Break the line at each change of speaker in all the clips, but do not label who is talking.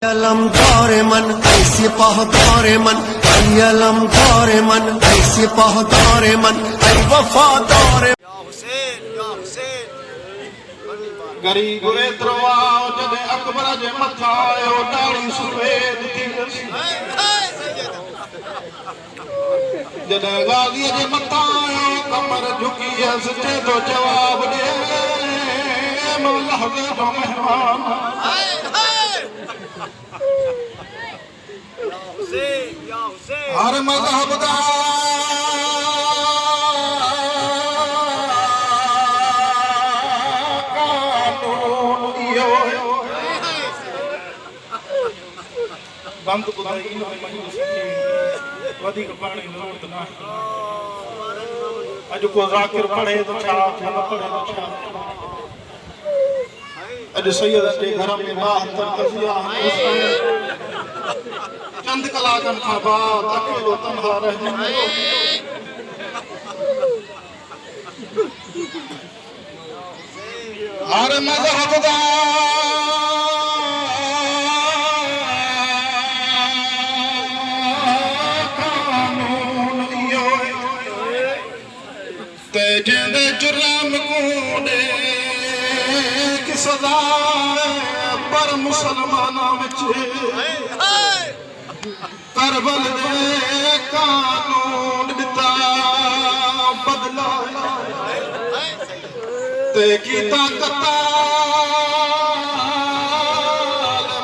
अलम तोरे मन ऐसे पह तोरे मन अलम तोरे मन ऐसे पह तोरे मन ऐ वफा तोरे
गरी गुरे तरवाओ जदे अकबर जे मथा आयो डाली सुवेद थी जदे गाजी जे मथा आयो कमर झुकी सचे तो जवाब दे मौला जो मेहमान हर मजहब दा बंद खुदाई इन मजलिस वधी पानी जरूरत ना अज को जाकिर पढ़े तो छा न पढ़े तो छा अज सैयद के घर में 72 तजिया चंद कलाकन खां बाद अकेलो तन्हा रह हर मजहब दा ते जेंदे जुर्म कूड़े की सजा पर मुसलमाना विच करबल दे कानून दिता बदला ते कीता कताल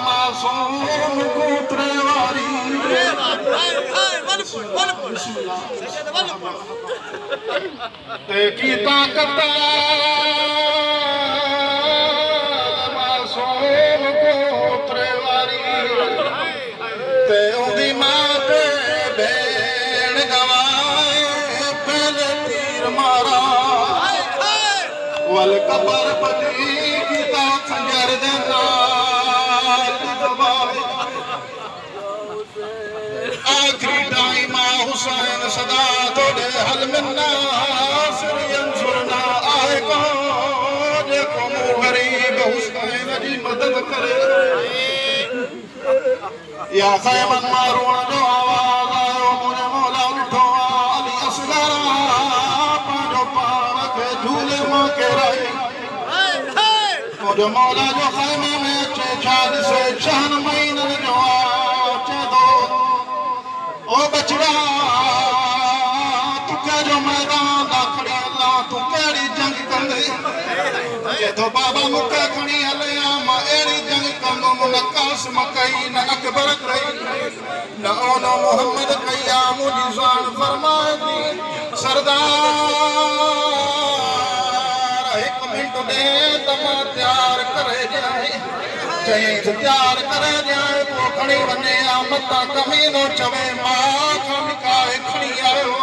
मासूम कूतरे वारी ते कीता कताल मासूम कूतरे वारी ते उदी मां ते भेण गवाए पहले तीर मारा वल कबर पटी कीता खंजर दे नाल दबाए आखिरी टाइम हुसैन सदा तोड़े हल मिन्ना सिरियन सुरना आए को देखो गरीब हुसैन जी मदद करे या खैमन मारून जो आवाज आयो मुझे मौला उठो अली असगर पांचो पाण के झूले मां के रही मुझे मौला जो खैमे में चे छाद से शहन महीनन जो चे दो ओ बचड़ा तू के जो मैदान दाखड़ी अल्लाह तू केड़ी जंग कंदे ये तो बाबा मुके खणी हलिया मां एड़ी जंग कंदो न कासिम कई न अकबर कई न ओनो मोहम्मद कई मुझी जान फरमाए दी सरदार एक मिनट दे तमा तैयार करे जाए चई तैयार करे जाए पोखड़ी वने मता कमी नो चवे मां खनकाए खणी आयो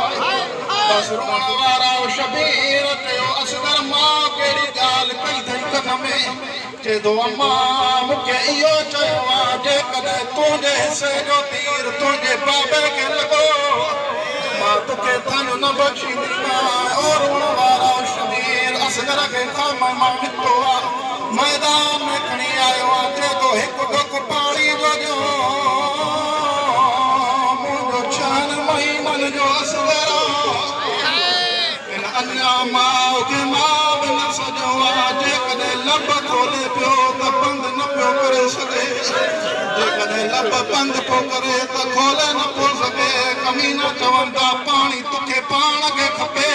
बस रोण वारा शबीर ते असगर मां केड़ी गाल कई थई कन में चे दो अम्मा मुके इयो चयो आ जे कदे तुझे हिस्से जो तीर तुझे बाबे के लगो मां तुके धन न बख्शींदी और रोण वारा शबीर असगर के खाम मां मितो आ मैदान में खणी आयो आ जे तो एक डुक पानी जो मुझो छान महीनन जो असगर इन अन्या मां के मां न सजो आ जे कदे लब खोले पियो त बंद न पियो करे सके जे कदे लब बंद को करे त खोले न पो सके कमी न चवंदा पानी तुखे पाण के खपे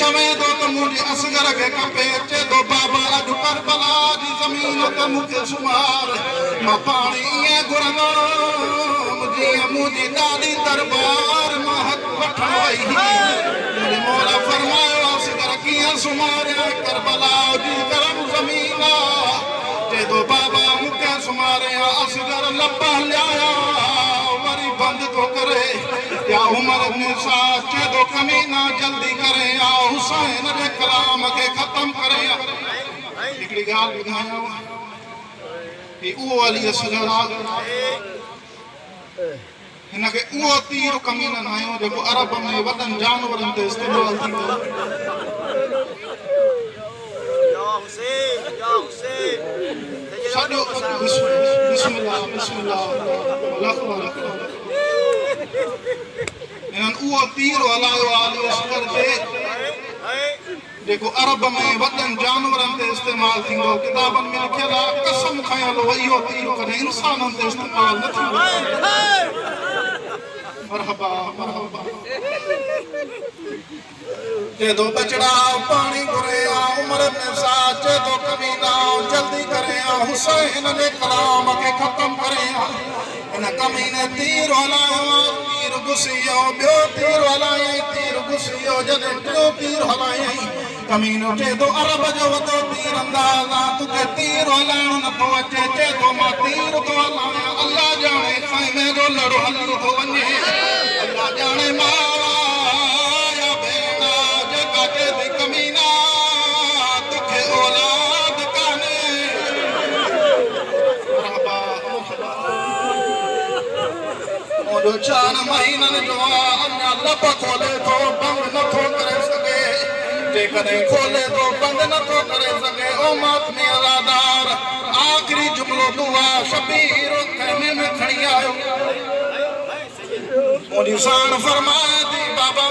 चवे दो त मुझे असगर के खपे चे दो बाबा अज करबला जी जमीन त मुखे सुमार मां पानी ये घुरंदो मुझी दादी दरबार मां हक वठण वई मुझे मौला फरमायो असगर कियां सुमारिया करबला जी करम जमीन ते दो बाबा मुके सुमारिया असगर लब्बा लिया वरी बंद तो करे या उमर इब्न साद चे दो कमीना जल्दी करे या हुसैन जे कलाम के खत्म करे हिकड़ी गाल ॿुधायो कि उहो अली असगर हिनखे उहो तीर कमीनन आयो जेको अरब में वॾनि जानवरनि ते इस्तेमाल थींदो सॼो बिस्मिल्लाह बिस्मिल्लाह अल्लाह अकबर इन्हनि उहो तीर हलायो आहे असगर ते जेको अरब में वॾनि जानवरनि ते इस्तेमालु थींदो किताबनि में लिखियलु आहे कसम खयल हो इहो तीर कॾहिं इंसाननि ते इस्तेमालु न थींदो मरहबा मरहबा चेतो बचड़ा पानी घुरे उमर में साथ चेतो कमीना जल्दी करे हुसैन ने कलाम के खत्म करे इन कमीने तीर हलायो तीर घुसियो ॿियो तीर हलायई तीर घुसियो जॾहिं टियों तीर हलायई कमीनो चेतो अरब जो वॾो तीर अंदाज़ आहे तुखे तीर हलाइणो नथो अचे चेतो मां तीर थो हलायां अल्लाह ॼाणे ख़ैमे जो लड़ो हली थो वञे अल्लाह ॼाणे मां जो 4 महीननि जो अञा लब खोले थो बंदि नथो करे सघे जेकॾहिं खोले थो बंदि नथो करे सघे ओ मातमी अज़ादार आख़िरी जुमिलो दुआ शबीर ख़ैमे में खणी आयो मुंहिंजी साण फरमाए थी बाबा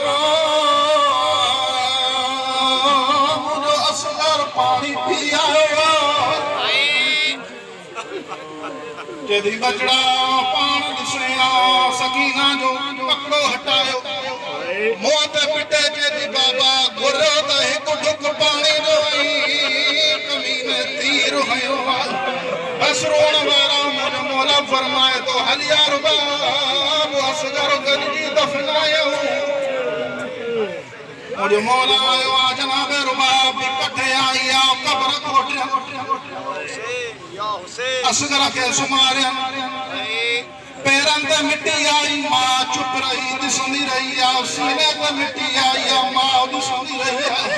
मुंहिंजो असगर पाणी पी आयो जेदी बचड़ा पान ॾिसे सकीना जो कपिड़ो हटायो मुंहं ते पिटे जेदी बाबा घुरियो त हिकु ढुक पाणी जो कमीने तीर हयो बस रोण वारा मुंहिंजो मौला फरमाए थो हल यार बाब असगर गॾिजी दफ़नायो मुंहिंजो मौला आयो आहे जनाब रुबाब बि कटे आई आहे क़ब्र खोटिया असगर के सुमारिया पैरन ते मिट्टी आई मां चुप रही ॾिसंदी रही आहे सीने ते मिट्टी आई आहे मां ॾिसंदी रही आहे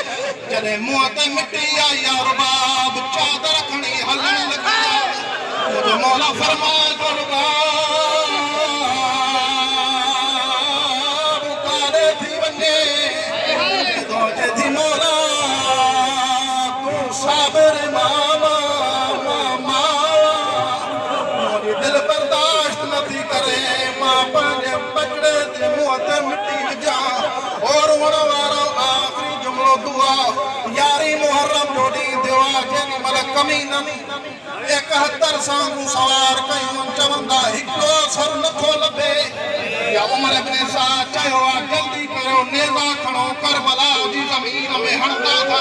जॾहिं मुंहं ते मिट्टी आई आहे रुबाब चादर खणी हलण लॻी आहे मुंहिंजो मौला फरमाए थो रुबाब काॾे थी वञे तो चए मौला तूं साबिर मामा दिल बर्दाश्त नथी करे मां पंहिंजे बचड़े जे मुंहं ते मिट्टी विझां और रोअण वारो आख़िरी जुमिलो दुआ 11 मुहर्रम जो ॾींहुं थियो आहे जेॾी महिल कमीननि 71 साम्हूं सवार कयूं चवंदा हिकिड़ो असर नथो लभे या उमर इब्न साद चयो आहे जल्दी कयो नेज़ा खणो करबला जी ज़मीन में हणंदा था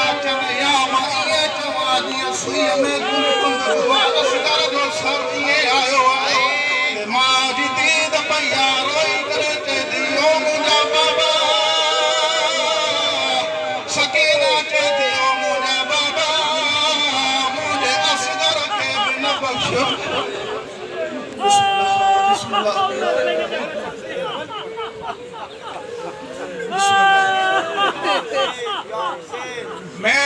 अचनि या मां ईअं चवां जीअं सुईअ में असगर जो सर ईअं आयो आहे मां जी दीद पई आहे रोई करे चए थी ओ मुंहिंजा बाबा सकीना चए थी ओ मुंहिंजा बाबा मुंहिंजे असगर खे बि न बख़्शियो मैं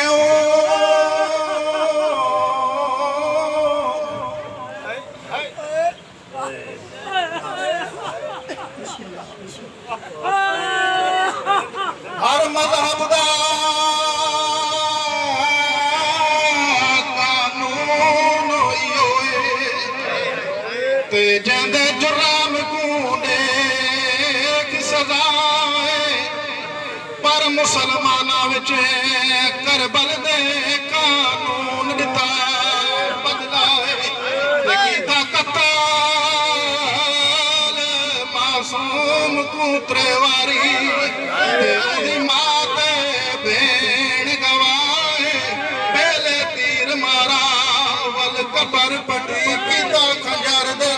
हर मज़हब दा कानून इहो ते जंहिंदे जुर्म कूं ॾे सज़ा पर मुसलमाना विच करबल दे कानून ॾिता बदलाए कीता कताल मासूम कूं त्रेवारी मां ते भेण गवाए बेले तीर मारा वल कबर पटी कीता खंजर दे